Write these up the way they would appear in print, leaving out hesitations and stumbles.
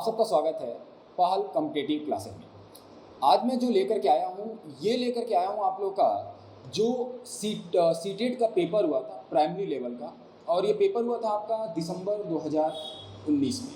आप सबका स्वागत है पहल कॉम्पिटिटिव क्लासेस में। आज मैं जो लेकर के आया हूँ आप लोग का जो सीटेट का पेपर हुआ था प्राइमरी लेवल का, और ये पेपर हुआ था आपका दिसंबर 2019 में।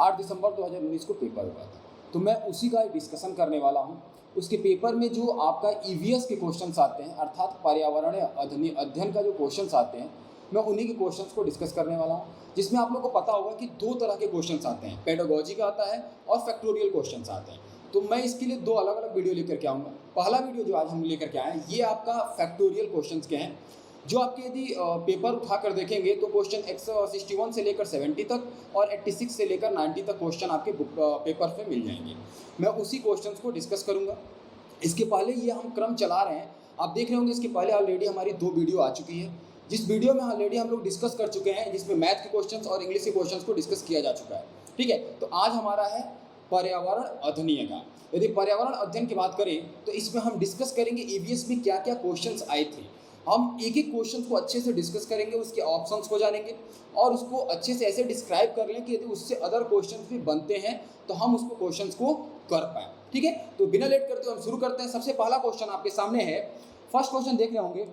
8 दिसंबर 2019 को पेपर हुआ था, तो मैं उसी का डिस्कशन करने वाला हूँ। उसके पेपर में जो आपका ईवीएस के क्वेश्चंस आते हैं, अर्थात पर्यावरण अध्ययन का जो क्वेश्चंस आते हैं, मैं उन्हीं के क्वेश्चंस को डिस्कस करने वाला हूँ। जिसमें आप लोग को पता होगा कि दो तरह के क्वेश्चंस आते हैं, पेडागोजी का आता है और फैक्टोरियल क्वेश्चंस आते हैं। तो मैं इसके लिए दो अलग अलग वीडियो लेकर के आऊँगा। पहला वीडियो जो आज हम लेकर के आए हैं ये आपका फैक्टोरियल क्वेश्चंस के हैं, जो आपके यदि पेपर उठा कर देखेंगे तो क्वेश्चन 161 से लेकर 70 तक और 86 से लेकर 90 तक क्वेश्चन आपके पेपर पे मिल जाएंगे। मैं उसी क्वेश्चंस को डिस्कस करूँगा। इसके पहले ये हम क्रम चला रहे हैं, आप देख रहे होंगे इसके पहले ऑलरेडी हमारी 2 वीडियो आ चुकी है, जिस वीडियो में ऑलरेडी हम लोग डिस्कस कर चुके हैं, जिसमें मैथ के क्वेश्चंस और इंग्लिश के क्वेश्चंस को डिस्कस किया जा चुका है। ठीक है, तो आज हमारा है पर्यावरण अध्ययन का। यदि पर्यावरण अध्ययन की बात करें तो इसमें हम डिस्कस करेंगे ईवीएस में क्या क्या क्वेश्चंस आए थे। हम एक एक क्वेश्चन को अच्छे से डिस्कस करेंगे, उसके ऑप्शंस को जानेंगे और उसको अच्छे से ऐसे डिस्क्राइब कर लें कि यदि उससे अदर क्वेश्चंस भी बनते हैं तो हम उसको क्वेश्चंस को कर पाएँ। ठीक है, तो बिना लेट करते हुए हम शुरू करते हैं। सबसे पहला क्वेश्चन आपके सामने है। फर्स्ट क्वेश्चन देख रहे होंगे,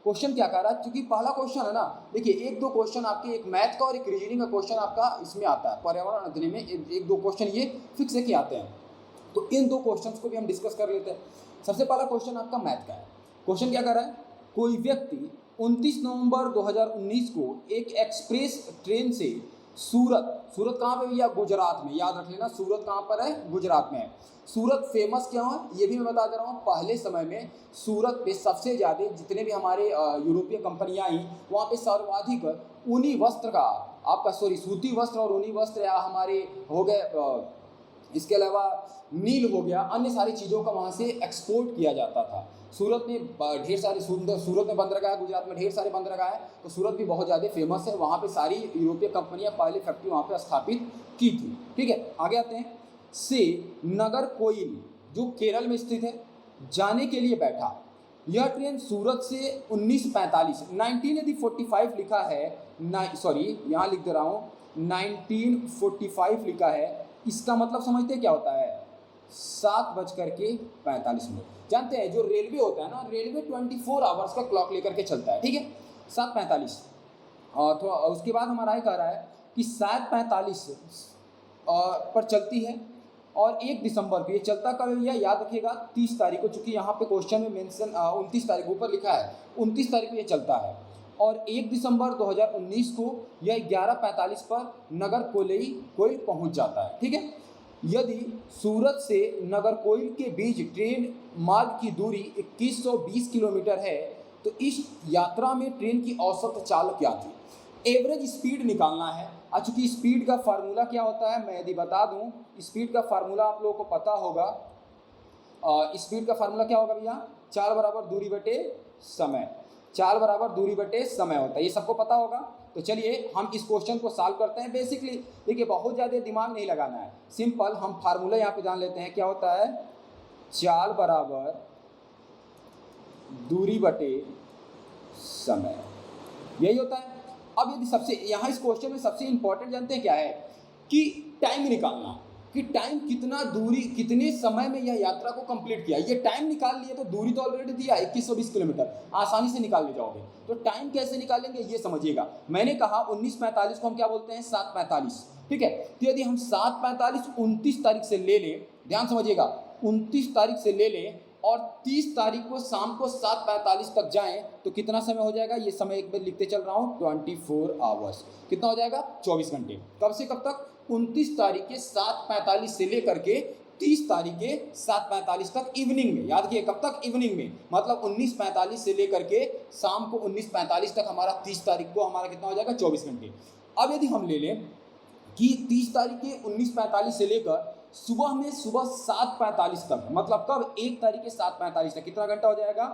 क्वेश्चन क्या कह रहा है, क्योंकि पहला क्वेश्चन है ना, देखिए एक दो क्वेश्चन आपके, एक मैथ का और एक रीजनिंग का क्वेश्चन आपका इसमें आता है। पर्यावरण अध्ययन में एक दो क्वेश्चन ये फिक्स है कि आते हैं, तो इन दो क्वेश्चंस को भी हम डिस्कस कर लेते हैं। सबसे पहला क्वेश्चन आपका मैथ का है। क्वेश्चन क्या कर रहा है, कोई व्यक्ति 29 नवंबर 2019 को एक एक्सप्रेस ट्रेन से सूरत कहाँ पे भैया, गुजरात में, याद रख लेना सूरत कहाँ पर है, गुजरात में है। सूरत फेमस क्यों है ये भी मैं बता दे रहा हूँ। पहले समय में सूरत पे सबसे ज़्यादा जितने भी हमारे यूरोपीय कंपनियाँ आई, वहाँ पे सर्वाधिक ऊनी वस्त्र का आपका सूती वस्त्र और ऊनी वस्त्र या हमारे हो गए, इसके अलावा नील हो गया, अन्य सारी चीज़ों का वहाँ से एक्सपोर्ट किया जाता था। सूरत में ढेर सारे सूरत में बंदरगाह है, गुजरात में ढेर सारे बंदरगाह है, तो सूरत भी बहुत ज़्यादा फेमस है। वहाँ पे सारी यूरोपीय कंपनियाँ पहले फैक्ट्री वहाँ पे स्थापित की थी। ठीक है, आगे आते हैं। से नागरकोइल जो केरल में स्थित है जाने के लिए बैठा। यह ट्रेन सूरत से 1945 यदि 45 लिखा है, यहाँ लिख दे रहा हूँ 1945 लिखा है, इसका मतलब समझते क्या होता है, 7:45। जानते हैं जो रेलवे होता है ना, रेलवे 24 आवर्स का क्लॉक लेकर के चलता है। ठीक है, 7:45। तो उसके बाद हमारा ये कह रहा है कि 7:45 पर चलती है और 1 दिसंबर को ये चलता कब है भैया, याद रखिएगा 30 तारीख को, चूँकि यहाँ पे क्वेश्चन में मेंशन 29 तारीख ऊपर लिखा है, 29 तारीख को ये चलता है और 1 दिसंबर 2019 को यह 11:45 पर नागरकोइल पहुँच जाता है। ठीक है, यदि सूरत से नागरकोइल के बीच ट्रेन मार्ग की दूरी 2120 किलोमीटर है तो इस यात्रा में ट्रेन की औसत चाल क्या थी। एवरेज स्पीड निकालना है। चूँकि स्पीड का फार्मूला क्या होता है मैं यदि बता दूं, स्पीड का फार्मूला आप लोगों को पता होगा। स्पीड का फार्मूला क्या होगा भैया, 4 बराबर दूरी बटे समय, 4 बराबर दूरी बटे समय होता है, ये सबको पता होगा। तो चलिए हम इस क्वेश्चन को सॉल्व करते हैं। बेसिकली देखिए बहुत ज़्यादा दिमाग नहीं लगाना है, सिंपल हम फार्मूला यहाँ पे जान लेते हैं। क्या होता है, 4 बराबर दूरी बटे समय, यही होता है। अब यदि सबसे यहाँ इस क्वेश्चन में सबसे इंपॉर्टेंट जानते हैं क्या है कि टाइम निकालना, कि टाइम कितना दूरी कितने समय में यह यात्रा को कंप्लीट किया। ये टाइम निकाल लिए तो दूरी तो ऑलरेडी दिया 2120 किलोमीटर, आसानी से निकाल ले जाओगे। तो टाइम कैसे निकालेंगे ये समझिएगा। मैंने कहा 19:45 को हम क्या बोलते हैं, 7:45। ठीक है, तो यदि हम 7:45 29 तारीख से ले लें, ध्यान समझिएगा, 29 तारीख से ले लें और 30 तारीख को शाम को 7:45 तक जाएं तो कितना समय हो जाएगा, ये समय एक बार लिखते चल रहा हूँ, 24 आवर्स। कितना हो जाएगा, 24 घंटे। कब से कब तक, 29 तारीख के 7:45 से लेकर के 30 तारीख के 7:45 तक इवनिंग में। याद रखिए कब तक, इवनिंग में, मतलब 19:45 से लेकर के शाम को 19:45 तक हमारा 30 तारीख को हमारा कितना हो जाएगा, 24 घंटे। अब यदि हम ले लें कि 30 तारीख के 19:45 से लेकर सुबह 7:45 तक, मतलब कब, 1 तारीख के 7:45 तक कितना घंटा हो जाएगा,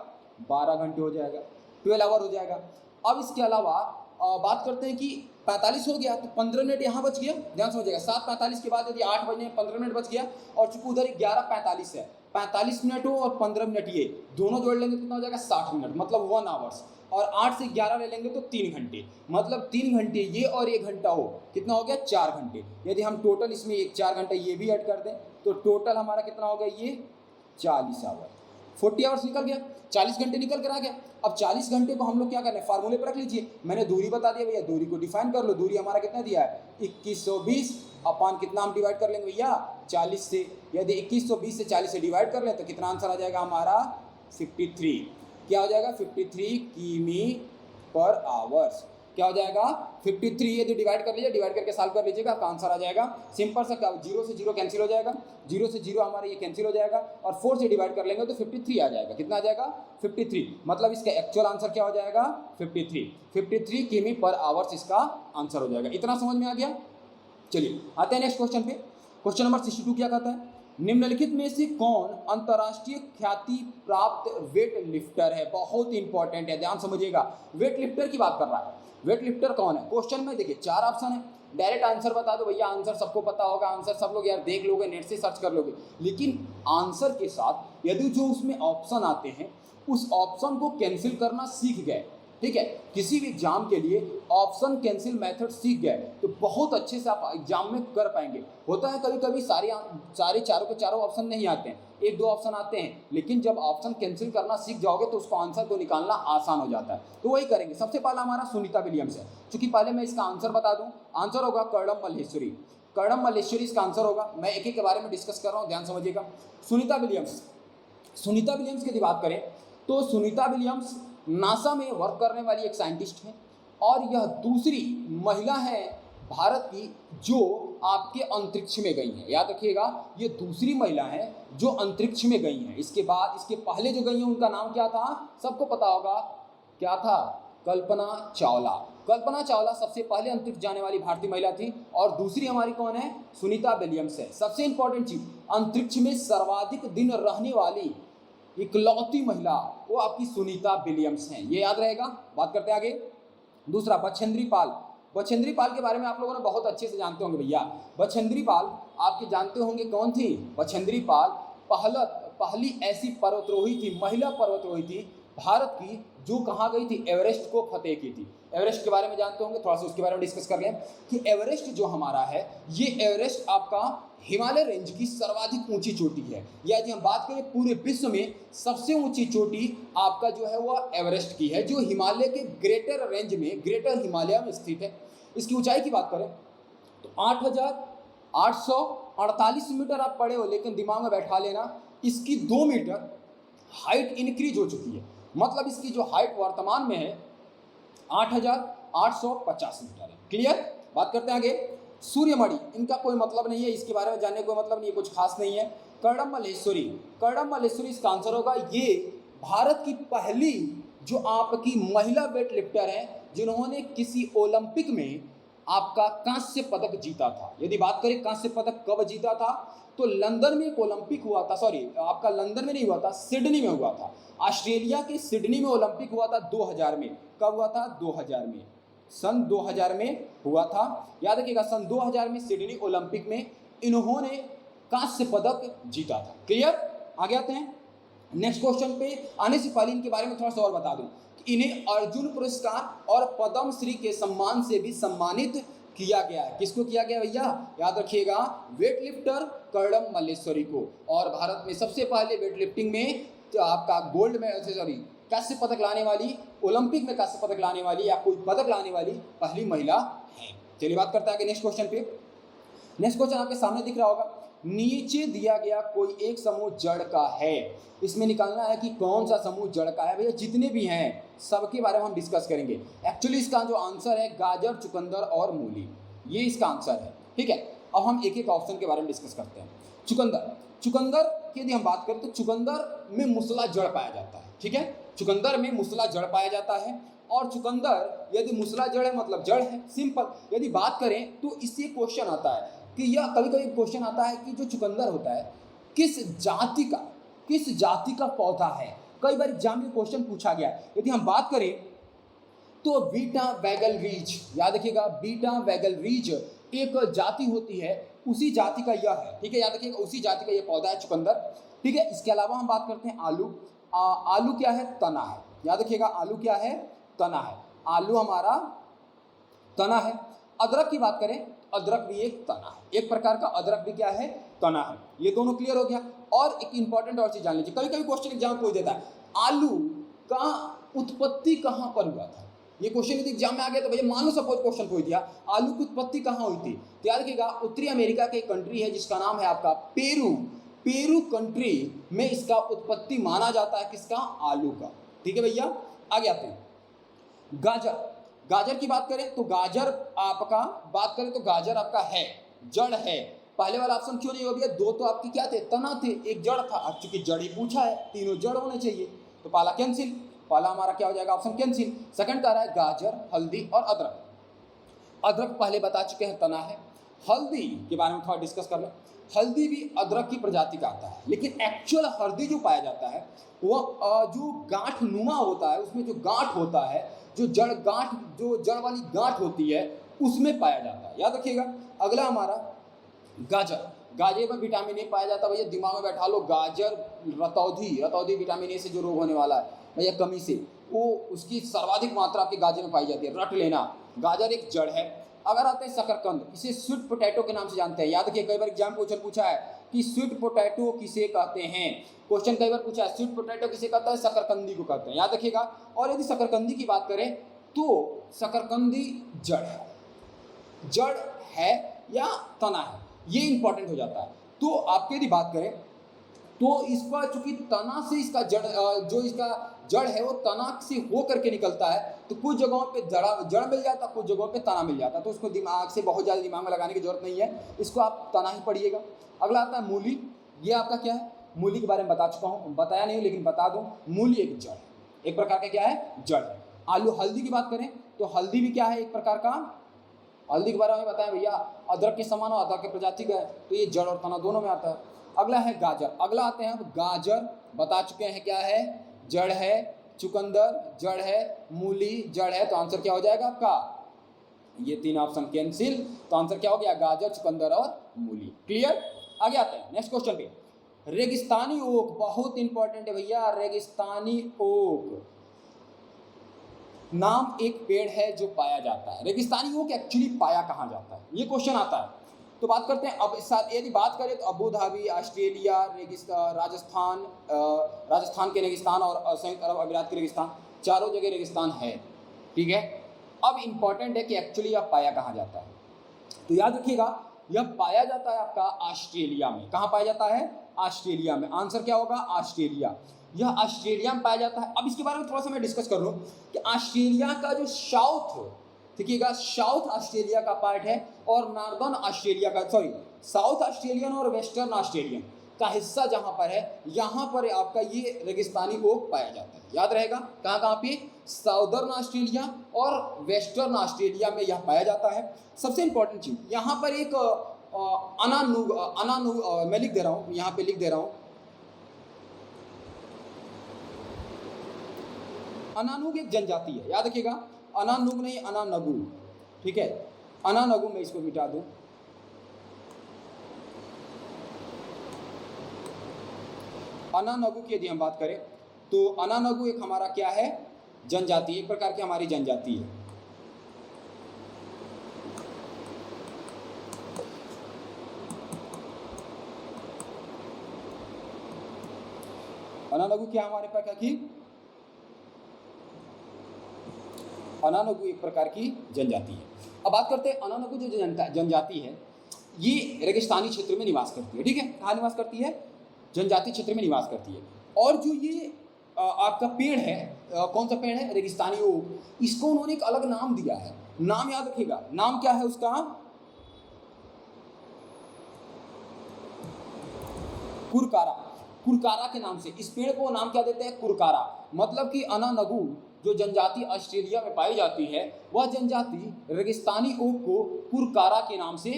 12 घंटे हो जाएगा, 12 आवर हो जाएगा। अब इसके अलावा बात करते हैं कि 45 हो गया तो 15 मिनट यहाँ बच गया, ध्यान समझिएगा। 7:45 के बाद यदि 8 बजने 15 मिनट बच गया, और चूंकि उधर 11:45 है, 45 मिनट हो और 15 मिनट ये दोनों जोड़ लेंगे तो कितना हो जाएगा 60 मिनट, मतलब 1 आवर्स। और 8 से 11 ले लेंगे तो 3 घंटे, मतलब 3 घंटे ये और 1 घंटा हो, कितना हो गया 4 घंटे। यदि हम टोटल इसमें 4 घंटे ये भी ऐड कर दें तो टोटल हमारा कितना हो गया, ये 40 आवर, 40 आवर्स निकल गया, 40 घंटे निकल कर आ गया। अब 40 घंटे को हम लोग क्या करना है, फार्मूले पर रख लीजिए। मैंने दूरी बता दिया भैया, दूरी को डिफाइन कर लो। दूरी हमारा कितना दिया है 2120 अपान कितना हम डिवाइड कर लेंगे भैया 40 से। यदि 2120 से 40 से डिवाइड कर लें तो कितना आंसर आ जाएगा हमारा 53। क्या हो जाएगा 53 किमी पर आवर्स। क्या हो जाएगा 53, यदि डिवाइड कर लीजिए, डिवाइड करके सॉल्व कर लीजिएगा, आपका आंसर आ जाएगा सिंपल सा। क्या 0 से 0 कैंसिल हो जाएगा, 0 से 0 हमारा ये कैंसिल हो जाएगा, और 4 से डिवाइड कर लेंगे तो 53 आ जाएगा। कितना आ जाएगा 53, मतलब इसका एक्चुअल आंसर क्या हो जाएगा 53 किमी पर आवर्स इसका आंसर हो जाएगा। इतना समझ में आ गया। चलिए आते हैं नेक्स्ट क्वेश्चन पे। क्वेश्चन नंबर 62 क्या कहता है, निम्नलिखित में से कौन अंतर्राष्ट्रीय ख्याति प्राप्त वेट लिफ्टर है। बहुत इंपॉर्टेंट है, ध्यान समझिएगा। वेट लिफ्टर की बात कर रहा है। वेट लिफ्टर कौन है, क्वेश्चन में देखिए 4 ऑप्शन है। डायरेक्ट आंसर बता दो भैया, आंसर सबको पता होगा, आंसर सब लोग यार देख लोगे, नेट से सर्च कर लोगे। लेकिन आंसर के साथ यदि जो उसमें ऑप्शन आते हैं उस ऑप्शन को कैंसिल करना सीख गए, ठीक है, किसी भी एग्जाम के लिए ऑप्शन कैंसिल मेथड सीख गए तो बहुत अच्छे से आप एग्जाम में कर पाएंगे। होता है कभी कभी सारे चारों के चारों ऑप्शन नहीं आते हैं, 1-2 ऑप्शन आते हैं, लेकिन जब ऑप्शन कैंसिल करना सीख जाओगे तो उसको आंसर को निकालना आसान हो जाता है। तो वही करेंगे। सबसे पहला हमारा सुनीता विलियम्स है। चूंकि पहले मैं इसका आंसर बता दूं, आंसर होगा कर्णम मल्लेश्वरी। कर्णम मल्लेश्वरी इसका आंसर होगा। मैं एक एक के बारे में डिस्कस कर रहा हूँ, ध्यान समझिएगा। सुनीता विलियम्स, सुनीता विलियम्स की यदि बात करें तो सुनीता विलियम्स नासा में वर्क करने वाली एक साइंटिस्ट है, और यह दूसरी महिला है भारत की जो आपके अंतरिक्ष में गई हैं। याद रखिएगा, ये दूसरी महिला है जो अंतरिक्ष में गई हैं। इसके बाद इसके पहले जो गई हैं उनका नाम क्या था, सबको पता होगा, क्या था, कल्पना चावला। कल्पना चावला सबसे पहले अंतरिक्ष जाने वाली भारतीय महिला थी, और दूसरी हमारी कौन है, सुनीता विलियम्स है। सबसे इंपॉर्टेंट चीज, अंतरिक्ष में सर्वाधिक दिन रहने वाली इकलौती महिला वो आपकी सुनीता विलियम्स हैं, ये याद रहेगा। बात करते हैं आगे। दूसरा बछेंद्री पाल। बछेंद्री पाल के बारे में आप लोगों ने बहुत अच्छे से जानते होंगे भैया। बछेंद्री पाल आपके जानते होंगे कौन थी, बछेंद्री पाल पहली ऐसी पर्वतारोही थी, महिला पर्वतारोही थी भारत की, जो कहाँ गई थी, एवरेस्ट को फतेह की थी। एवरेस्ट के बारे में जानते होंगे, थोड़ा सा उसके बारे में डिस्कस कर लें कि एवरेस्ट जो हमारा है, ये एवरेस्ट आपका हिमालय रेंज की सर्वाधिक ऊंची चोटी है। यदि हम बात करें पूरे विश्व में सबसे ऊंची चोटी आपका जो है वह एवरेस्ट की है, जो हिमालय के ग्रेटर रेंज में, ग्रेटर हिमालय में स्थित है। इसकी ऊंचाई की बात करें तो 8,848 मीटर आप पढ़े हो, लेकिन दिमाग में बैठा लेना इसकी 2 मीटर हाइट इंक्रीज हो चुकी है। मतलब इसकी जो हाइट वर्तमान में है 8,850 मीटर है। क्लियर। बात करते हैं आगे। सूर्यमणि, इनका कोई मतलब नहीं है, इसके बारे में जानने को मतलब नहीं है, कुछ खास नहीं है। कर्णम मल्लेश्वरी, कर्णम मल्लेश्वरी इसका आंसर होगा। ये भारत की पहली जो आपकी महिला वेट लिफ्टर है जिन्होंने किसी ओलंपिक में आपका कांस्य पदक जीता था। यदि बात करें कांस्य पदक कब जीता था, तो लंदन में एक ओलंपिक हुआ था, सॉरी आपका लंदन में नहीं हुआ था, सिडनी में हुआ था। ऑस्ट्रेलिया के सिडनी में ओलंपिक हुआ था 2000 में। कब हुआ था, 2000 में, सन 2000 में हुआ था। याद रखिएगा, सन 2000 में सिडनी ओलंपिक में इन्होंने कांस्य पदक जीता था। क्लियर। आगे आते हैं नेक्स्ट क्वेश्चन पे। आने से पहले इनके बारे में थोड़ा सा और बता दूं कि इन्हें अर्जुन पुरस्कार और पद्म श्री के सम्मान से भी सम्मानित किया गया है। किसको किया गया भैया, याद रखिएगा, वेट लिफ्टर कर्णम मल्लेश्वरी को। और भारत में सबसे पहले वेट लिफ्टिंग में तो आपका गोल्ड में, सॉरी कांस्य पदक लाने वाली, ओलंपिक में कांस्य पदक लाने वाली या कोई पदक लाने वाली पहली महिला है। चलिए बात करते हैं आगे नेक्स्ट क्वेश्चन पे। नेक्स्ट क्वेश्चन आपके सामने दिख रहा होगा, नीचे दिया गया कोई एक समूह जड़ का है। इसमें निकालना है कि कौन सा समूह जड़ का है। भैया जितने भी हैं सबके बारे में हम डिस्कस करेंगे। एक्चुअली इसका जो आंसर है गाजर, चुकंदर और मूली, ये इसका आंसर है। ठीक है, अब हम एक एक ऑप्शन के बारे में डिस्कस करते हैं। चुकंदर, चुकंदर की यदि हम बात करें तो चुकंदर में मुसला जड़ पाया जाता है। ठीक है, चुकंदर में मुसला जड़ पाया जाता है, और चुकंदर यदि मुसला जड़ है मतलब जड़ है, सिंपल। यदि बात करें तो इससे क्वेश्चन आता है कि यह कभी कभी क्वेश्चन आता है कि जो चुकंदर होता है किस जाति का पौधा है। कई बार एग्जाम में क्वेश्चन पूछा गया। यदि हम बात करें तो बीटा वैगल रीज, याद रखिएगा, बीटा वैगल रीज एक जाति होती है, उसी जाति का यह है, ठीक है, याद रखिएगा, उसी जाति का यह पौधा है चुकंदर, ठीक है। इसके अलावा हम बात करते हैं आलू। आलू क्या है? तना है, याद रखिएगा, आलू क्या है? तना है, आलू हमारा तना है। अदरक की बात करें, अदरक भी एक तना है, एक प्रकार का अदरक भी क्या है? तना है। ये दोनों क्लियर हो गया। और एक इंपॉर्टेंट और चीज जान लीजिए, कभी कभी क्वेश्चन एग्जाम पूछ देता है, आलू का उत्पत्ति कहाँ पर हुआ था? ये क्वेश्चन यदि एग्जाम में आ गया तो भैया मान लो सपोज क्वेश्चन पूछ दिया, आलू की उत्पत्ति कहाँ हुई थी, तो याद रखिएगा, उत्तरी अमेरिका की एक कंट्री है जिसका नाम है आपका पेरू। पेरू कंट्री में इसका उत्पत्ति माना जाता है, किसका? आलू का, ठीक है भैया। आगे आते हैं, गाजर। गाजर की बात करें तो गाजर आपका है, जड़ है। पहले वाला ऑप्शन क्यों नहीं हो गया? दो तो आपकी क्या थे? तना थे, एक जड़ था। अब चूंकि जड़ ही पूछा है, तीनों जड़ होने चाहिए, तो पहला कैंसिल, पहला हमारा क्या हो जाएगा? Option cancel. सेकंड कह रहा है गाजर, हल्दी और अदरक। अदरक पहले बता चुके हैं, तना है। हल्दी के बारे में थोड़ा डिस्कस कर लें। हल्दी भी अदरक की प्रजाति का आता है, लेकिन एक्चुअल हल्दी जो पाया जाता है वह जो गांठ नुमा होता है, उसमें जो गांठ होता है, जो जड़ वाली गांठ होती है, उसमें पाया जाता है, याद रखिएगा। अगला हमारा गाजर। गाजर में विटामिन ए पाया जाता है भैया, दिमाग में बैठा लो, गाजर रतौधी विटामिन ए से जो रोग होने वाला है भैया कमी से, वो उसकी सर्वाधिक मात्रा आपके गाजर में पाई जाती है, रट लेना। गाजर एक जड़ है। अगर आते हैं शकरकंद, इसे स्वीट पोटैटो के नाम से जानते हैं, याद रखिए, कई बार एग्जाम पूछा है कि स्वीट पोटैटो किसे कहते हैं, क्वेश्चन कई बार पूछा है, स्वीट पोटैटो किसे कहता है? शकरकंदी को कहते हैं, याद रखिएगा। और यदि शकरकंदी की बात करें तो शकरकंदी जड़ है या तना है, ये इंपॉर्टेंट हो जाता है। तो आपके यदि बात करें तो इसका चूंकि तना से इसका जड़ है वो तना से हो करके निकलता है, तो कुछ जगहों पे जड़ मिल जाता है, कुछ जगहों पे तना मिल जाता है, तो उसको दिमाग से बहुत ज़्यादा दिमाग में लगाने की जरूरत नहीं है, इसको आप तना ही पढ़िएगा। अगला आता है मूली। ये आपका क्या है? मूली के बारे में बता चुका हूँ, बताया नहीं लेकिन बता दूँ, मूली एक जड़ है, एक प्रकार का क्या है? जड़ है। आलू। हल्दी की बात करें तो हल्दी भी क्या है? एक प्रकार का, हल्दी के बारे में बताया भैया, अदरक के समान और अदरक के प्रजाति का है, तो ये जड़ और तना दोनों में आता है। अगला है गाजर। अगला आते हैं अब गाजर, बता चुके हैं क्या है? जड़ है। चुकंदर जड़ है, मूली जड़ है, तो आंसर क्या हो जाएगा आपका? ये तीन ऑप्शन कैंसिल, तो आंसर क्या हो गया? गाजर, चुकंदर और मूली। क्लियर? आगे आते हैं नेक्स्ट क्वेश्चन पे। रेगिस्तानी ओक बहुत इंपॉर्टेंट है भैया। रेगिस्तानी ओक नाम एक पेड़ है जो पाया जाता है। रेगिस्तानी ओक एक्चुअली पाया कहाँ जाता है, ये क्वेश्चन आता है। तो बात करते हैं अब साथ, यदि बात करें तो अबू धाबी, ऑस्ट्रेलिया, राजस्थान के रेगिस्तान और संयुक्त अरब अमीरात के रेगिस्तान, चारों जगह रेगिस्तान है, ठीक है। अब इंपॉर्टेंट है कि एक्चुअली यह पाया कहाँ जाता है, तो याद रखिएगा, यह पाया जाता है आपका ऑस्ट्रेलिया में। कहाँ पाया जाता है? ऑस्ट्रेलिया में। आंसर क्या होगा? ऑस्ट्रेलिया। यह ऑस्ट्रेलिया में पाया जाता है। अब इसके बारे में थोड़ा सा मैं डिस्कस कर लूँ कि ऑस्ट्रेलिया का जो देखिएगा, साउथ ऑस्ट्रेलिया का पार्ट है और नॉर्दर्न ऑस्ट्रेलिया का, साउथ ऑस्ट्रेलियन और वेस्टर्न ऑस्ट्रेलियन का हिस्सा जहां पर है, यहाँ पर आपका ये रेगिस्तानी ओक पाया जाता है। याद रहेगा, कहाँ कहाँ पे? साउदर्न ऑस्ट्रेलिया और वेस्टर्न ऑस्ट्रेलिया में यह पाया जाता है। सबसे इंपॉर्टेंट चीज यहाँ पर एक अनानुग मैं लिख दे रहा हूँ, यहाँ पे लिख दे रहा हूँ, अनानुग एक जनजाति है, याद रखिएगा, अनानुग नहीं, अनानगु, ठीक है। अनानगु मैं इसको मिटा दूं, अनानगु की यदि हम बात करें तो अनानगु एक हमारा क्या है? जनजाति, एक प्रकार की हमारी जनजाति है। अनानगु क्या हमारे पास क्या की? अनानगु एक प्रकार की जनजाति है। अब बात करते हैं अनानगु जो जनजाति है, ये रेगिस्तानी क्षेत्र में निवास करती है, ठीक है। कहाँ निवास करती है? जनजाति क्षेत्र में निवास करती है। और जो ये आपका पेड़ है, कौन सा पेड़ है? रेगिस्तानी ओक। इसको उन्होंने एक अलग नाम दिया है, नाम याद रखिएगा, नाम क्या है उसका? कुरकारा। कुरकारा के नाम से इस पेड़ को नाम क्या देते हैं? कुरकारा। मतलब कि अनानगु जो जनजाति ऑस्ट्रेलिया में पाई जाती है, वह जनजाति रेगिस्तानी ओक को कुरकारा के नाम से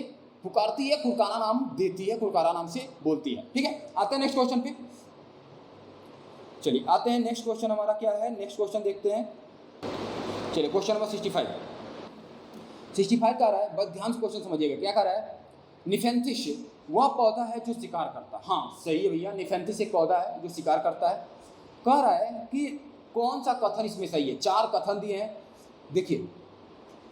पुकारती है, कुरकारा नाम देती है, कुरकारा नाम से बोलती है, ठीक है। आते हैं नेक्स्ट क्वेश्चन पे। चलिए आते हैं नेक्स्ट क्वेश्चन, हमारा क्या है? नेक्स्ट क्वेश्चन देखते हैं। चलिए क्वेश्चन नंबर 65 कह रहा है, बस ध्यान से क्वेश्चन समझिएगा। क्या कह रहा है? निफेंथिस वह पौधा है जो शिकार करता है। हाँ सही है भैया, निफेंथिस एक पौधा है जो शिकार करता है। कह रहा है कि कौन सा कथन इसमें सही है। 4 कथन दिए हैं। देखिए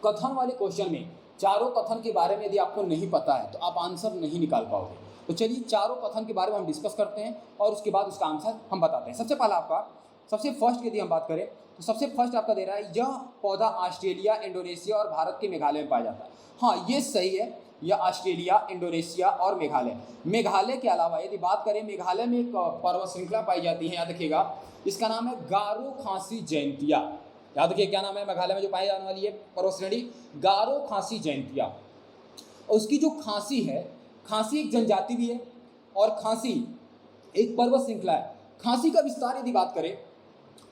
कथन वाले क्वेश्चन में चारों कथन के बारे में यदि आपको नहीं पता है तो आप आंसर नहीं निकाल पाओगे। तो चलिए चारों कथन के बारे में हम डिस्कस करते हैं और उसके बाद उसका आंसर हम बताते हैं। सबसे पहला आपका, सबसे फर्स्ट यदि हम बात करें तो सबसे फर्स्ट आपका दे रहा है, यह पौधा ऑस्ट्रेलिया, इंडोनेशिया और भारत के मेघालय में पाया जाता है। हाँ ये सही है, यह ऑस्ट्रेलिया, इंडोनेशिया और मेघालय। मेघालय के अलावा यदि बात करें, मेघालय में एक पर्वत श्रृंखला पाई जाती है, याद रखिएगा, इसका नाम है गारो खासी जयंतिया। याद रखिए क्या नाम है मेघालय में जो पाई जाने वाली है पर्वत श्रेणी? गारो खासी जयंतिया। उसकी जो खासी है, खासी एक जनजाति भी है और खासी एक पर्वत श्रृंखला है। खासी का विस्तार यदि बात करें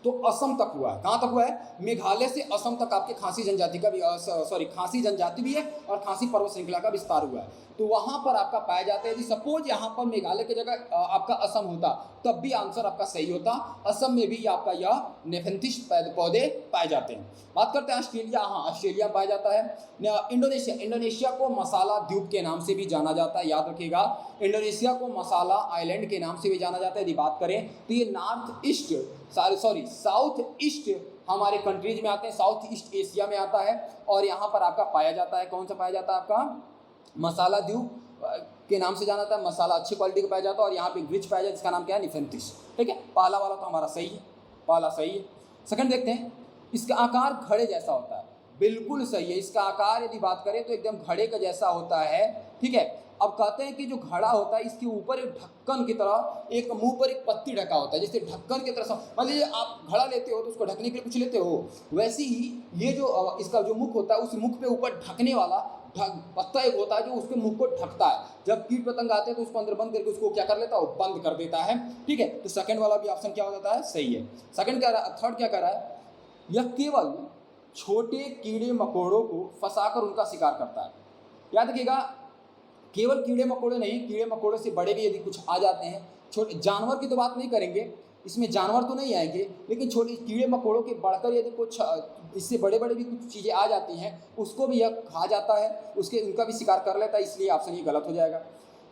तो असम तक हुआ है। कहाँ तक हुआ है? मेघालय से असम तक आपके खासी जनजाति का भी खासी जनजाति भी है और खासी पर्वत श्रृंखला का विस्तार हुआ है। तो वहाँ पर आपका पाया जाता है। यदि सपोज यहाँ पर मेघालय की जगह आपका असम होता तब भी आंसर आपका सही होता। असम में भी आपका यह नेफेंथिस पौधे पाए जाते हैं। बात करते हैं ऑस्ट्रेलिया। हाँ ऑस्ट्रेलिया पाया जाता है। इंडोनेशिया को मसाला द्वीप के नाम से भी जाना जाता है। याद रखिएगा इंडोनेशिया को मसाला आइलैंड के नाम से भी जाना जाता है। यदि बात करें तो ये साउथ ईस्ट हमारे कंट्रीज में आते हैं, साउथ ईस्ट एशिया में आता है और यहाँ पर आपका पाया जाता है। कौन सा पाया जाता है? आपका मसाला द्वीप के नाम से जाना जाता है। मसाला अच्छी क्वालिटी का पाया जाता है और यहाँ पे वृक्ष पाया जाता है जिसका नाम क्या है? निफेंथिस। ठीक है, पहला वाला तो हमारा सही है, पहला सही है। सेकंड देखते हैं, इसका आकार घड़े जैसा होता है। बिल्कुल सही है, इसका आकार यदि बात करें तो एकदम घड़े का जैसा होता है। ठीक है, अब कहते हैं कि जो घड़ा होता है इसके ऊपर एक ढक्कन की तरह एक मुंह पर एक पत्ती ढका होता है, जैसे ढक्कन की तरह। मान लीजिए आप घड़ा लेते हो तो उसको ढकने के लिए कुछ लेते हो, वैसे ही ये जो इसका जो मुख होता है उस मुख पे ऊपर ढकने वाला पत्ता एक होता है जो उसके मुख को ढकता है। जब कीट पतंग आते हैं तो उसको अंदर बंद करके उसको क्या कर लेता है? बंद कर देता है। ठीक है, तो सेकंड वाला भी ऑप्शन क्या हो जाता है? सही है। सेकंड क्या रहा? थर्ड क्या कर रहा है? यह केवल छोटे कीड़े मकोड़ों को फंसाकर उनका शिकार करता है। याद रखिएगा केवल कीड़े मकोड़े नहीं, कीड़े मकोड़े से बड़े भी यदि कुछ आ जाते हैं, छोटे जानवर की तो बात नहीं करेंगे, इसमें जानवर तो नहीं आएंगे, लेकिन छोटे कीड़े मकोड़ों के बढ़कर यदि कुछ इससे बड़े बड़े भी कुछ चीज़ें आ जाती हैं उसको भी यह खा जाता है, उनका भी शिकार कर लेता है। इसलिए ऑप्शन ये गलत हो जाएगा।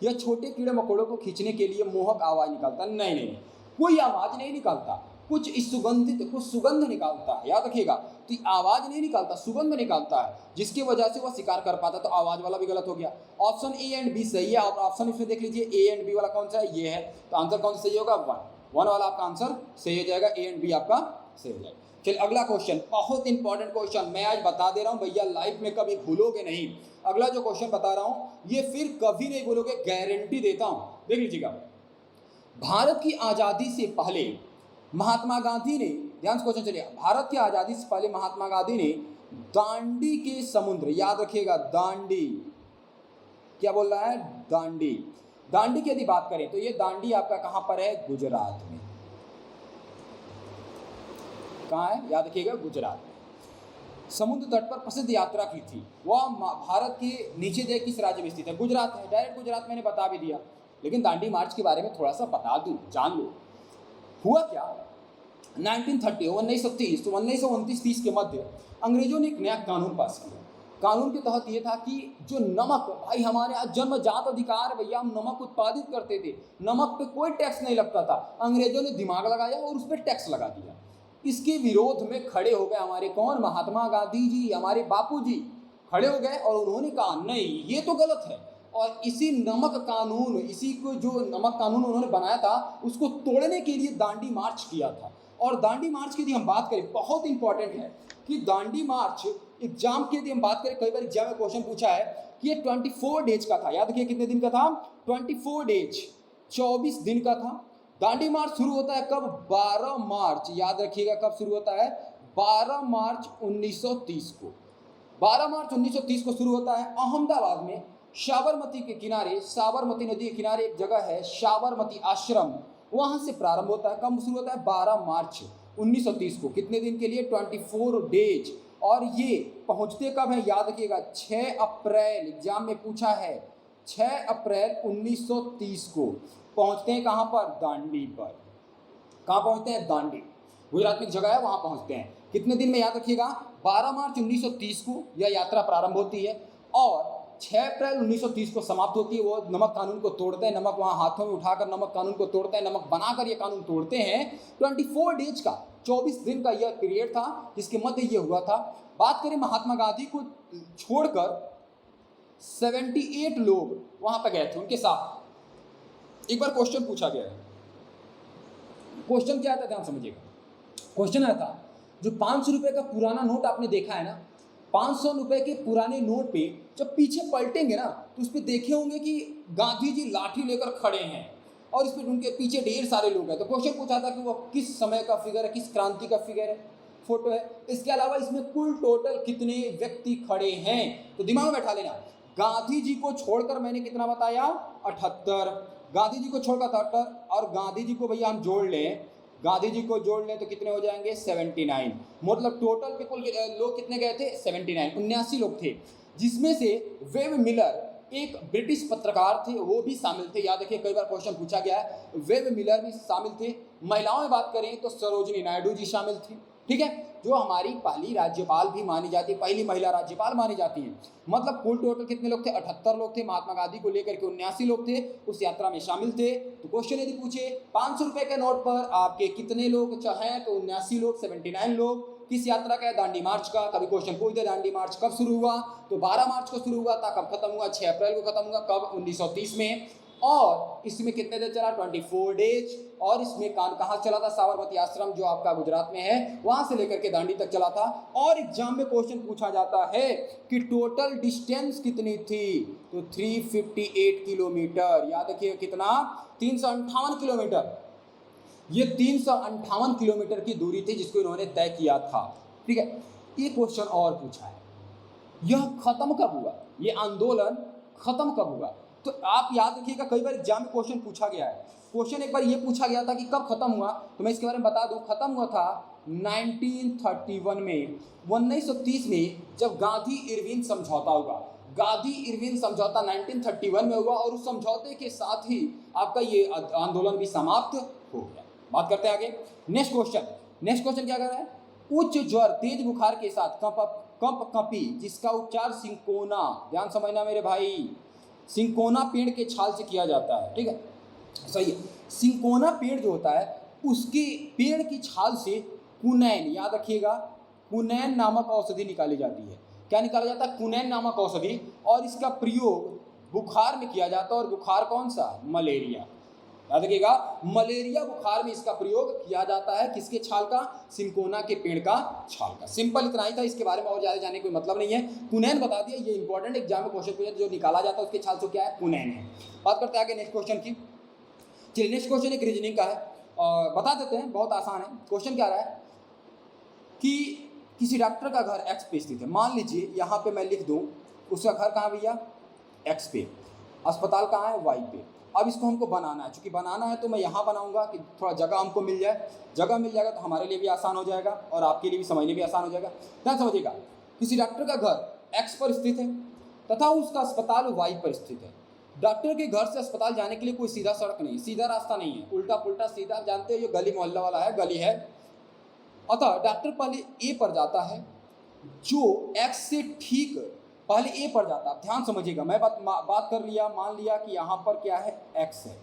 यह छोटे कीड़े मकोड़ों को खींचने के लिए मोहक आवाज़ निकालता है। नहीं, कोई आवाज़ नहीं निकालता, कुछ सुगंध निकालता है। याद रखिएगा, तो आवाज़ नहीं निकालता, सुगंध निकालता है, जिसकी वजह से वह शिकार कर पाता। तो आवाज़ वाला भी गलत हो गया। ऑप्शन ए एंड बी सही है। आप ऑप्शन इसमें देख लीजिए, ए एंड बी वाला कौन सा है? ये है। तो आंसर कौन सा सही होगा? 1 वाला आपका आंसर सही हो जाएगा। ए एंड बी आपका सही हो जाएगा। चलिए अगला क्वेश्चन, बहुत इंपॉर्टेंट क्वेश्चन, मैं आज बता दे रहा हूँ भैया, लाइफ में कभी भूलोगे नहीं। अगला जो क्वेश्चन बता रहा हूँ ये फिर कभी नहीं भूलोगे, गारंटी देता हूँ। देख लीजिएगा, भारत की आज़ादी से पहले महात्मा गांधी ने, ध्यान से क्वेश्चन चलिए, भारत की आज़ादी से पहले महात्मा गांधी ने दांडी के समुद्र, याद रखिएगा दांडी, क्या बोल रहा है? दांडी। दांडी की यदि बात करें तो ये दांडी आपका कहाँ पर है? गुजरात में। कहाँ है? याद रखिएगा गुजरात में। समुद्र तट पर प्रसिद्ध यात्रा की थी। वह भारत के नीचे देख किस राज्य में स्थित है? गुजरात है। डायरेक्ट गुजरात मैंने बता भी दिया, लेकिन दांडी मार्च के बारे में थोड़ा सा बता दूं, जान लो। हुआ क्या, 1930 तो 1929-30 के मध्य अंग्रेजों ने एक नया कानून पास किया। कानून के तहत ये था कि जो नमक, भाई हमारे यहाँ जन्मजात अधिकार भैया, हम नमक उत्पादित करते थे, नमक पे कोई टैक्स नहीं लगता था। अंग्रेजों ने दिमाग लगाया और उस पर टैक्स लगा दिया। इसके विरोध में खड़े हो गए हमारे कौन? महात्मा गांधी जी, हमारे बापू जी खड़े हो गए और उन्होंने कहा नहीं ये तो गलत है। और इसी नमक कानून, इसी को जो नमक कानून उन्होंने बनाया था उसको तोड़ने के लिए दांडी मार्च किया था। और दांडी मार्च की यदि हम बात करें, बहुत इंपॉर्टेंट है कि दांडी मार्च एग्जाम की यदि हम बात करें, कई बार एग्जाम में क्वेश्चन पूछा है कि ये 24 डेज का था। याद रखिए कितने दिन का था? 24 डेज, 24 दिन का था। दांडी मार्च शुरू होता है कब? 12 मार्च। याद रखिएगा कब शुरू होता है? 12 मार्च 1930 को। 12 मार्च 1930 को शुरू होता है अहमदाबाद में, साबरमती के किनारे, साबरमती नदी के किनारे एक जगह है साबरमती आश्रम, वहां से प्रारंभ होता है। कब शुरू होता है? 12 मार्च 1930 को। कितने दिन के लिए? 24 डेज। और ये पहुंचते कब है? याद रखिएगा 6 अप्रैल, एग्जाम में पूछा है, 6 अप्रैल 1930 को पहुंचते हैं। कहां पर? दांडी पर। कहां पहुंचते हैं? दांडी, गुजरात में एक जगह है वहां पहुंचते हैं। कितने दिन में, याद रखिएगा 12 मार्च 1930 को यह यात्रा प्रारंभ होती है और 6 अप्रैल 1930 को समाप्त होती है। वो नमक कानून को तोड़ते हैं, नमक वहाँ हाथों में उठाकर नमक कानून को तोड़ते हैं, नमक बनाकर ये कानून तोड़ते हैं। 24 डेज का, 24 दिन का यह पीरियड था जिसके मध्य ये हुआ था। बात करें महात्मा गांधी को छोड़कर 78 लोग वहां पर गए थे उनके साथ। एक बार क्वेश्चन पूछा गया है, क्वेश्चन क्या आता है ध्यान समझिएगा। क्वेश्चन आया था, जो 500 रुपए का पुराना नोट आपने देखा है ना, 500 रुपए के पुराने नोट पे जब पीछे पलटेंगे ना तो उस पर देखे होंगे कि गांधी जी लाठी लेकर खड़े हैं और इस पर उनके पीछे ढेर सारे लोग हैं। तो क्वेश्चन पूछा था कि वो किस समय का फिगर है, किस क्रांति का फिगर है, फोटो है। इसके अलावा इसमें कुल टोटल कितने व्यक्ति खड़े हैं, तो दिमाग में बैठा लेना। गांधी जी को छोड़कर मैंने कितना बताया, 78। गांधी जी को छोड़कर 78 और गांधी जी को भैया हम जोड़ लें, गांधी जी को जोड़ लें तो कितने हो जाएंगे, 79। मतलब टोटल पीपल लोग कितने गए थे, 79, 79 लोग थे। जिसमें से वेब मिलर एक ब्रिटिश पत्रकार थे, वो भी शामिल थे। याद रखिए कई बार क्वेश्चन पूछा गया है, वेब मिलर भी शामिल थे। महिलाओं में बात करें तो सरोजिनी नायडू जी शामिल थी, ठीक है, जो हमारी पहली राज्यपाल भी मानी जाती है, पहली महिला राज्यपाल मानी जाती हैं। मतलब कुल टोटल कितने लोग थे, 78 लोग थे। महात्मा गांधी को लेकर के 79 लोग थे उस यात्रा में शामिल थे। तो क्वेश्चन यदि पूछे 500 रुपए के नोट पर आपके कितने लोग चाहें तो 79 लोग, 79 लोग। किस यात्रा का है, दांडी मार्च का। कभी क्वेश्चन पूछ दे दांडी मार्च कब शुरू हुआ, तो 12 मार्च को शुरू हुआ था। कब खत्म हुआ, 6 अप्रैल को खत्म हुआ। कब, 1930 में। और इसमें कितने दिन चला, 24 डेज। और इसमें कहाँ चला था, साबरमती आश्रम जो आपका गुजरात में है वहां से लेकर के दांडी तक चला था। और एग्जाम में क्वेश्चन पूछा जाता है कि टोटल डिस्टेंस कितनी थी, तो 358 किलोमीटर। याद रखिए कितना, 358 किलोमीटर। ये 358 किलोमीटर की दूरी थी जिसको इन्होंने तय किया था, ठीक है। ये क्वेश्चन और पूछा है, यह खत्म कब हुआ, ये आंदोलन खत्म कब हुआ। तो आप याद रखिएगा कई बार एग्जाम में क्वेश्चन पूछा गया है। क्वेश्चन एक बार ये पूछा गया था कि कब खत्म हुआ, तो मैं इसके बारे में बता दूं। खत्म हुआ था 1931 में, 1930 में जब गांधी इरविन समझौता हुआ। गांधी इरविन समझौता 1931 में हुआ और उस समझौते के साथ ही आपका ये आंदोलन भी समाप्त हो गया। बात करते हैं आगे। नेक्स्ट क्वेश्चन क्या कर रहा है, उच्च ज्वर तेज बुखार के साथ कंपी जिसका उपचार सिंकोना, ध्यान समझना मेरे भाई, सिंकोना पेड़ के छाल से किया जाता है, ठीक है, सही है। सिंकोना पेड़ जो होता है उसके पेड़ की छाल से कुनैन, याद रखिएगा कुनैन नामक औषधि निकाली जाती है। क्या निकाला जाता है, कुनैन नामक औषधि। और इसका प्रयोग बुखार में किया जाता है। और बुखार कौन सा, मलेरिया। याद रखिएगा मलेरिया बुखार में इसका प्रयोग किया जाता है। किसके छाल का, सिंकोना के पेड़ का छाल का। सिंपल इतना ही था, इसके बारे में और ज्यादा जाने कोई मतलब नहीं है। कुनैन बता दिया, ये इंपॉर्टेंट एग्जाम में क्वेश्चन पूछा, जो निकाला जाता है उसके छाल से क्या है, कुनैन है। बात करते हैं आगे नेक्स्ट क्वेश्चन की। चलिए नेक्स्ट क्वेश्चन एक रीजनिंग का है, बता देते हैं, बहुत आसान है। क्वेश्चन क्या रहा है कि किसी डॉक्टर का घर एक्स पे स्थित है। मान लीजिए यहाँ पे मैं लिख दूँ उसका घर कहाँ भैया, एक्स पे, अस्पताल कहाँ है, वाई पे। अब इसको हमको बनाना है, चूंकि बनाना है तो मैं यहाँ बनाऊंगा कि थोड़ा जगह हमको मिल जाए। जगह मिल जाएगा तो हमारे लिए भी आसान हो जाएगा और आपके लिए भी समझने भी आसान हो जाएगा। क्या समझिएगा, किसी डॉक्टर का घर एक्स पर स्थित है तथा उसका अस्पताल वाई पर स्थित है। डॉक्टर के घर से अस्पताल जाने के लिए कोई सीधा सड़क नहीं, सीधा रास्ता नहीं है, उल्टा पुल्टा सीधा, जानते हो ये गली मोहल्ला वाला है, गली है। अतः डॉक्टर पहले ए पर जाता है जो एक्स से ठीक पहले ए पर जाता है। ध्यान समझिएगा, मैं बात कर लिया, मान लिया कि यहाँ पर क्या है, एक्स है।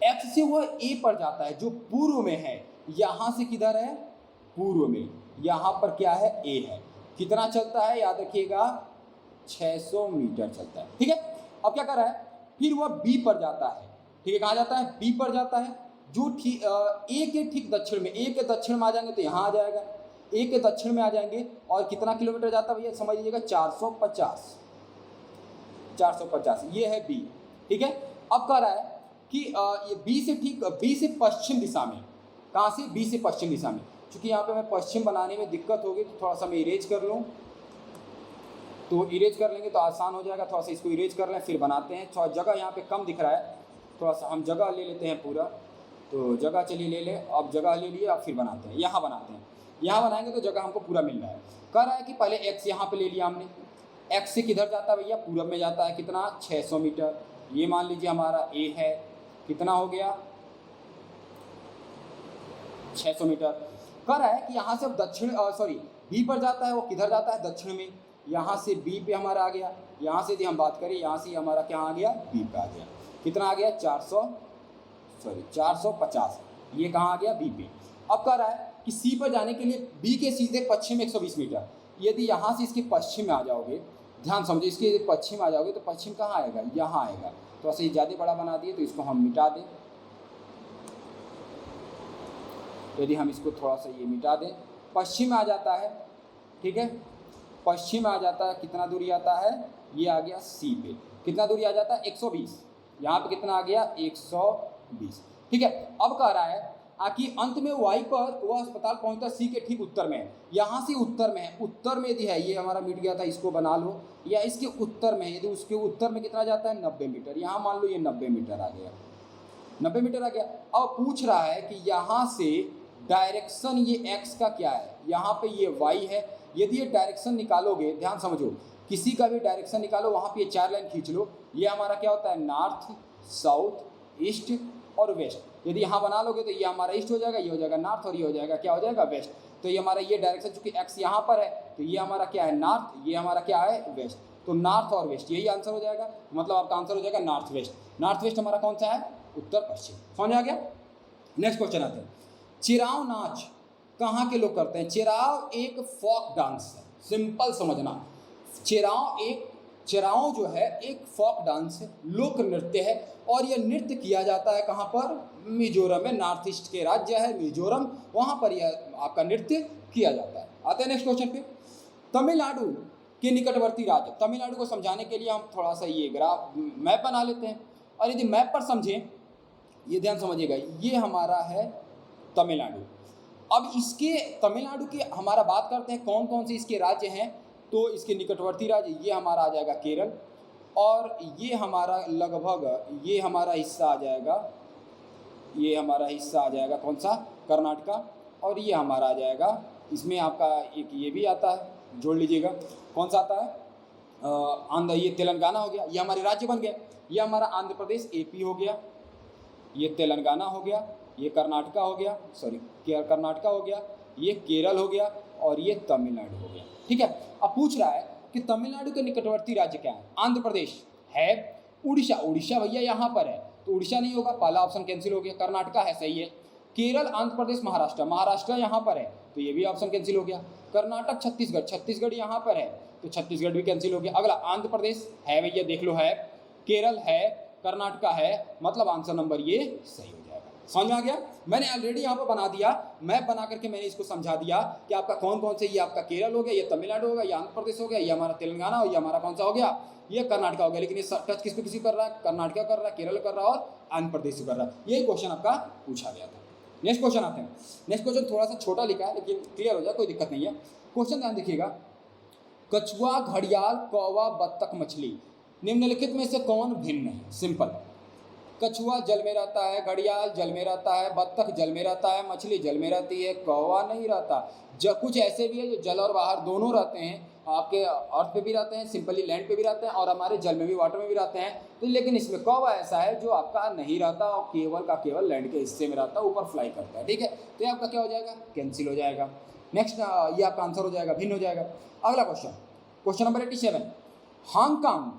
एक्स से वह ए पर जाता है जो पूर्व में है। यहाँ से किधर है, पूर्व में। यहाँ पर क्या है, ए है। कितना चलता है, याद रखिएगा 600 मीटर चलता है, ठीक है। अब क्या कर रहा है, फिर वह बी पर जाता है, ठीक है। कहाँ जाता है, बी पर जाता है जो ठीक ए के ठीक दक्षिण में। ए के दक्षिण में आ जाएंगे तो यहाँ आ जाएगा, ए के दक्षिण में आ जाएंगे। और कितना किलोमीटर जाता है भैया, समझ लीजिएगा 450, ये है बी, ठीक है। अब कह रहा है कि ये बी से ठीक, बी से पश्चिम दिशा में। कहाँ से, बी से पश्चिम दिशा में। चूंकि यहाँ पे मैं पश्चिम बनाने में दिक्कत होगी तो थोड़ा सा मैं इरेज कर लूँ, तो इरेज कर लेंगे तो आसान हो जाएगा। थोड़ा सा इसको इरेज कर लें फिर बनाते हैं। थोड़ा जगह यहाँ पे कम दिख रहा है, थोड़ा सा हम जगह ले लेते हैं पूरा। तो जगह चलिए ले लें, अब जगह ले लिए, अब फिर बनाते हैं। यहाँ बनाते हैं, यहाँ बनाएंगे तो जगह हमको पूरा मिल रहा है। कह रहा है कि पहले एक्स यहाँ पे ले लिया हमने। एक्स से किधर जाता है भैया, पूरब में जाता है। कितना, 600 मीटर। ये मान लीजिए हमारा ए है, कितना हो गया, 600 मीटर। कह रहा है कि यहाँ से दक्षिण बी पर जाता है, वो किधर जाता है, दक्षिण में। यहाँ से बी पे हमारा आ गया, यहाँ से यदि हम बात करें, यहाँ से हमारा क्या आ गया, बी पे आ गया। कितना आ गया, 450, ये कहाँ आ गया, बी पे। अब कह रहा है कि सी पर जाने के लिए बी के सीधे पश्चिम 120 मीटर। यदि यहाँ से इसके पश्चिम में आ जाओगे, ध्यान समझो, इसके पश्चिम आ जाओगे तो पश्चिम कहाँ आएगा, यहाँ आएगा। तो ऐसे ही ज़्यादा बड़ा बना दिए, तो इसको हम मिटा दें। यदि हम इसको थोड़ा सा ये मिटा दें, पश्चिम में आ जाता है, ठीक है, पश्चिम में आ जाता है। कितना दूरी आता है, ये आ गया सी पे। कितना दूरी आ जाता है, 120। यहाँ पे कितना आ गया, 120, ठीक है। अब कह रहा है कि अंत में वाई पर वह अस्पताल पहुंचता सी के ठीक उत्तर में है। यहाँ से उत्तर में है, उत्तर में यदि है, ये हमारा मिट गया था, इसको बना लो, या इसके उत्तर में, यदि उसके उत्तर में कितना जाता है, 90 मीटर। यहाँ मान लो ये 90 मीटर आ गया, 90 मीटर आ गया। अब पूछ रहा है कि यहाँ से डायरेक्शन ये एक्स का क्या है, यहाँ पे ये वाई है। यदि ये डायरेक्शन निकालोगे, ध्यान समझो, किसी का भी डायरेक्शन निकालो, वहाँ पे ये 4 लाइन खींच लो। ये हमारा क्या होता है, नॉर्थ, साउथ, ईस्ट और वेस्ट। यदि यहाँ बना लोगे तो ये हमारा ईस्ट हो जाएगा, ये हो जाएगा नॉर्थ, और ये हो जाएगा क्या हो जाएगा, वेस्ट। तो ये हमारा ये डायरेक्शन, चूंकि एक्स यहाँ पर है, तो ये हमारा क्या है, नॉर्थ, ये हमारा क्या है, वेस्ट। तो नॉर्थ और वेस्ट, यही आंसर हो जाएगा। मतलब आपका आंसर हो जाएगा नॉर्थ वेस्ट। नॉर्थ वेस्ट हमारा कौन सा है, उत्तर पश्चिम। समझ आ गया। नेक्स्ट क्वेश्चन आते हैं। चिराव नाच कहाँ के लोग करते हैं। चिराव एक फोक डांस है, सिंपल समझना। चिराव जो है एक फोक डांस है, लोक नृत्य है, और यह नृत्य किया जाता है कहाँ पर, मिजोरम में। नॉर्थ ईस्ट के राज्य है मिजोरम, वहाँ पर यह आपका नृत्य किया जाता है। आते हैं नेक्स्ट क्वेश्चन पे। तमिलनाडु के निकटवर्ती राज्य। तमिलनाडु को समझाने के लिए हम थोड़ा सा ये ग्राफ मैप बना लेते हैं, और यदि मैप पर समझें, ये ध्यान समझिएगा, ये हमारा है तमिलनाडु। अब इसके तमिलनाडु की हमारा बात करते हैं, कौन कौन से इसके राज्य हैं। तो इसके निकटवर्ती राज्य, ये हमारा आ जाएगा केरल, और ये हमारा लगभग, ये हमारा हिस्सा आ जाएगा, ये हमारा हिस्सा आ जाएगा कौन सा, कर्नाटका, और ये हमारा आ जाएगा, इसमें आपका एक ये भी आता है, जोड़ लीजिएगा, कौन सा आता है, आंध्र, ये तेलंगाना हो गया। ये हमारे राज्य बन गए। ये हमारा आंध्र प्रदेश एपी हो गया, ये तेलंगाना हो गया, ये कर्नाटका हो गया, कर्नाटका हो गया, ये केरल हो गया, और ये तमिलनाडु हो गया, ठीक है। अब पूछ रहा है कि तमिलनाडु के निकटवर्ती राज्य क्या है। आंध्र प्रदेश है, उड़ीसा भैया यहाँ पर है, तो उड़ीसा नहीं होगा, पहला ऑप्शन कैंसिल हो गया। कर्नाटका है, सही है। केरल, आंध्र प्रदेश, महाराष्ट्र यहाँ पर है, तो ये भी ऑप्शन कैंसिल हो गया। कर्नाटक, छत्तीसगढ़ यहाँ पर है, तो छत्तीसगढ़ भी कैंसिल हो गया। अगला आंध्र प्रदेश है भैया, देख लो है, केरल है, कर्नाटका है, मतलब आंसर नंबर ये सही हो जाएगा। समझ में आ गया। मैंने ऑलरेडी यहाँ पर बना दिया, मैप बना करके मैंने इसको समझा दिया कि आपका कौन कौन से, ये आपका केरल हो गया, ये तमिलनाडु हो गया, ये आंध्र प्रदेश हो गया, ये हमारा तेलंगाना हो, ये हमारा कौन सा हो गया, ये कर्नाटका हो गया। लेकिन ये टच किसको किसी कर रहा है, कर्नाटका कर रहा है, केरल कर रहा है, और आंध्र प्रदेश कर रहा है। यही क्वेश्चन आपका पूछा गया था। नेक्स्ट क्वेश्चन आते हैं। नेक्स्ट क्वेश्चन थोड़ा सा छोटा लिखा है, लेकिन क्लियर हो जाए, कोई दिक्कत नहीं है। क्वेश्चन ध्यान देखिएगा। कछुआ, घड़ियाल, कौवा, बत्तख, मछली, निम्नलिखित में से कौन भिन्न है। सिंपल, कछुआ जल में रहता है, घड़ियाल जल में रहता है, बत्तख जल में रहता है, मछली जल में रहती है, कौवा नहीं रहता। कुछ ऐसे भी है जो जल और बाहर दोनों रहते हैं, आपके अर्थ पे भी रहते हैं, सिंपली लैंड पे भी रहते हैं, और हमारे जल में भी, वाटर में भी रहते हैं। तो लेकिन इसमें कौवा ऐसा है जो आपका नहीं रहता, और केवल का केवल लैंड के हिस्से में रहता है, ऊपर फ्लाई करता है, ठीक है। तो ये आपका क्या हो जाएगा, कैंसिल हो जाएगा। नेक्स्ट ये आपका आंसर हो जाएगा, भिन्न हो जाएगा। अगला क्वेश्चन नंबर 87। हांगकांग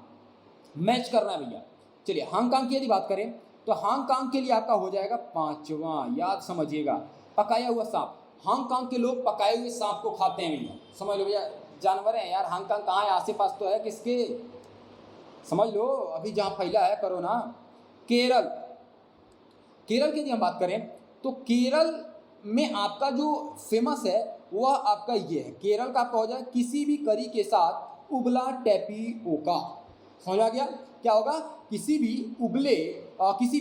मैच करना है भैया। चलिए हांगकांग की यदि बात करें तो हांगकांग के लिए आपका हो जाएगा 5वां, याद समझिएगा, पकाया हुआ सांप। हांगकांग के लोग पकाए हुए सांप को खाते हैं भैया, समझ लो भैया, जानवर हैं यार। हांगकांग कहाँ है, आसे पास तो है किसके, समझ लो। अभी जहाँ फैला है कोरोना, केरल की यदि हम बात करें तो केरल में आपका जो फेमस है वह आपका ये है। केरल का आपका हो जाए किसी भी करी के साथ उबला टैपियोका। समझ आ गया, क्या होगा, किसी भी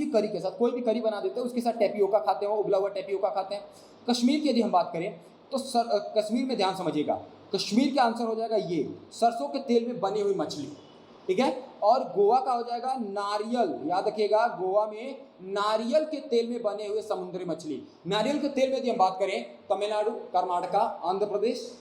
करी के साथ, कोई भी करी बना देते हैं, उसके साथ टैपियोका खाते हैं, उबला हुआ टैपियोका खाते हैं। कश्मीर की यदि हम बात करें तो कश्मीर में ध्यान समझिएगा, कश्मीर का आंसर हो जाएगा ये सरसों के तेल में बनी हुई मछली, ठीक है। और गोवा का हो जाएगा नारियल, याद रखिएगा, गोवा में नारियल के तेल में बने हुए समुद्री मछली। नारियल के तेल में यदि हम बात करें, तमिलनाडु, कर्नाटका, आंध्र प्रदेश,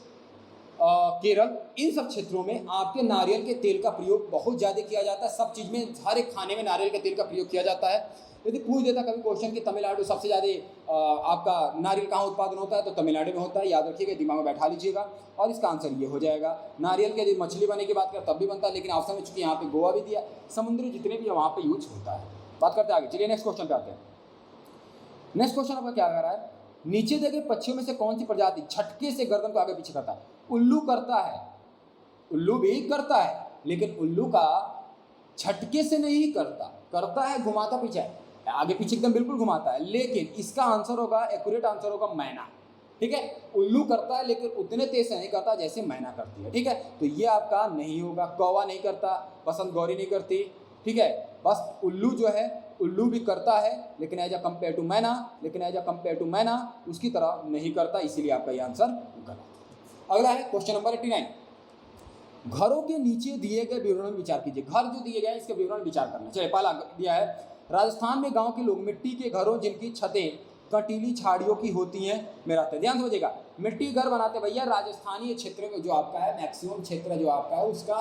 केरल, इन सब क्षेत्रों में आपके नारियल के तेल का प्रयोग बहुत ज़्यादा किया जाता है। सब चीज़ में, हर एक खाने में नारियल के तेल का प्रयोग किया जाता है। यदि पूछ देता कभी क्वेश्चन कि तमिलनाडु सबसे ज़्यादा आपका नारियल कहाँ उत्पादन होता है, तो तमिलनाडु में होता है, याद रखिएगा, दिमाग में बैठा लीजिएगा और इसका आंसर ये हो जाएगा। नारियल के यदि मछली बनने की बात करें तब भी बनता है, लेकिन ऑप्शन में चूंकि यहाँ पे गोवा भी दिया, समुद्री जितने भी है वहाँ पे यूज होता है। बात करते हैं आगे, चलिए नेक्स्ट क्वेश्चन पे आते हैं। नेक्स्ट क्वेश्चन आपका क्या कह रहा है, नीचे देखे पक्षियों में से कौन सी प्रजाति झटके से गर्दन को आगे पीछे करता है? उल्लू करता है, उल्लू भी करता है, लेकिन उल्लू का झटके से नहीं करता, करता है घुमाता पीछे, आगे पीछे एकदम बिल्कुल घुमाता है, लेकिन इसका आंसर होगा, एक्यूरेट आंसर होगा मैना। ठीक है, उल्लू करता है लेकिन उतने तेज से नहीं करता जैसे मैना करती है। ठीक है, तो ये आपका नहीं होगा, कौवा नहीं करता, बसंत गौरी नहीं करती। ठीक है, बस उल्लू जो है, उल्लू भी करता है लेकिन एज अ कंपेयर टू मैना, लेकिन एज अ कंपेयर टू मैना उसकी तरह नहीं करता, इसीलिए आपका ये आंसर गलत। अगला है क्वेश्चन नंबर 89, घरों के नीचे दिए गए विवरण में विचार कीजिए। घर जो दिए गए इसके विवरण में विचार करना। चलिए, पहला दिया है, राजस्थान में गांव के लोग मिट्टी के घरों जिनकी छतें कंटीली झाड़ियों की होती हैं में रहते हैं। ध्यान से समझिएगा, मिट्टी घर बनाते भैया राजस्थानीय क्षेत्र में जो आपका है, मैक्सिमम क्षेत्र जो आपका है उसका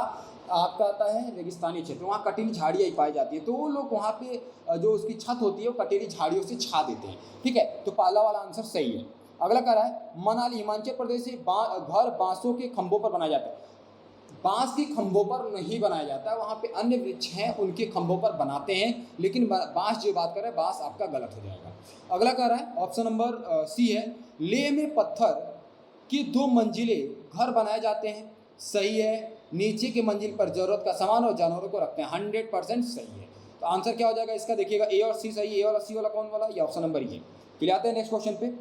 आपका आता है रेगिस्तानी क्षेत्र, वहाँ कटीली झाड़ियाँ ही पाई जाती है, तो वो लोग वहाँ पे जो उसकी छत होती है वो कटीली झाड़ियों से छा देते हैं। ठीक है, तो पहला वाला आंसर सही है। अगला कह रहा है, मनाली हिमाचल प्रदेश से घर बांसों के खंभों पर बनाया जाता है। बांस के खंभों पर नहीं बनाया जाता है, वहाँ पे अन्य वृक्ष हैं उनके खंभों पर बनाते हैं, लेकिन बांस जो बात कर रहे हैं बांस आपका गलत हो जाएगा। अगला कह रहा है, ऑप्शन नंबर सी है, लेह में पत्थर के 2 मंजिले घर बनाए जाते हैं। सही है, नीचे के मंजिल पर जरूरत का सामान और जानवरों को रखते हैं। 100% सही है। तो आंसर क्या हो जाएगा इसका, देखिएगा ए और सी सही। ए और सी वाला कौन वाला, ये ऑप्शन नंबर ये। चलिए आते हैं नेक्स्ट क्वेश्चन पे।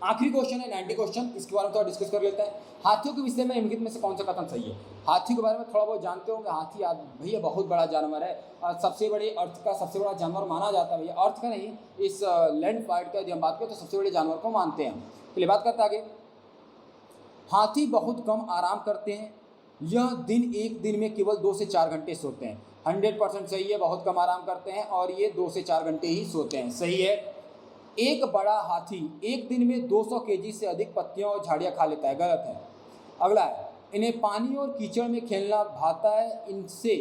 आखिरी क्वेश्चन है 90 क्वेश्चन, इसके बारे में थोड़ा डिस्कस कर लेते हैं। हाथियों के विषय में निम्नलिखित में से कौन सा कथन सही है? हाथी के बारे में थोड़ा बहुत जानते होंगे। हाथी भैया बहुत बड़ा जानवर है और सबसे बड़े अर्थ का सबसे बड़ा जानवर माना जाता है भैया, अर्थ का नहीं, इस लैंड पार्ट का यदि हम बात करें तो सबसे बड़े जानवर को मानते हैं। चलिए बात करते हैं आगे। हाथी बहुत कम आराम करते हैं, यह एक दिन में केवल 2 से 4 घंटे सोते हैं। 100% सही है, बहुत कम आराम करते हैं और ये 2 से 4 घंटे ही सोते हैं। सही है। एक बड़ा हाथी एक दिन में 200 केजी से अधिक पत्तियां और झाड़ियां खा लेता है। गलत है। अगला है, इन्हें पानी और कीचड़ में खेलना भाता है, इनसे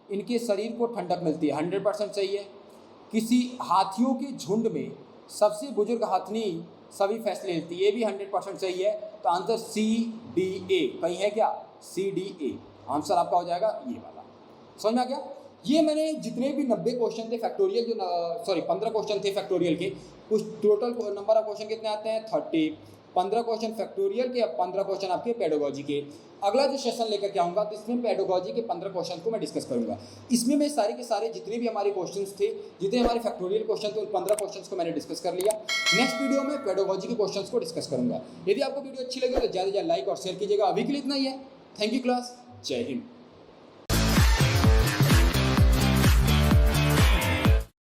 इनके शरीर को ठंडक मिलती है। 100% सही है। किसी हाथियों के झुंड में सबसे बुजुर्ग हाथनी सभी फैसले लेती है, ये भी 100% सही है। तो आंसर CDA कहीं है क्या, CDA आंसर आपका हो जाएगा ये वाला। समझ में आ गया? ये मैंने जितने भी 90 क्वेश्चन थे फैक्टोरियल, जो 15 क्वेश्चन थे फैक्टोरियल के, कुछ टोटल नंबर ऑफ क्वेश्चन कितने आते हैं 30। 15 क्वेश्चन फैक्टोरियल के, 15 क्वेश्चन आपके पेडोलॉजी के। अगला जो सेशन लेकर के आऊँगा तो इसमें पेडोलॉजी के 15 क्वेश्चन को मैं डिस्कस करूँगा। इसमें मैं सारे के सारे जितने भी हमारे क्वेश्चंस थे, जितने हमारे फैक्टोरियल क्वेश्चन थे, उन 15 क्वेश्चंस को मैंने डिस्कस कर लिया। नेक्स्ट वीडियो में पेडोलॉजी के क्वेश्चंस को डिस्कस करूँगा। यदि आपको वीडियो अच्छी लगी तो ज़्यादा से ज़्यादा लाइक और शेयर कीजिएगा। अभी के लिए इतना ही है। थैंक यू क्लास, जय हिंद।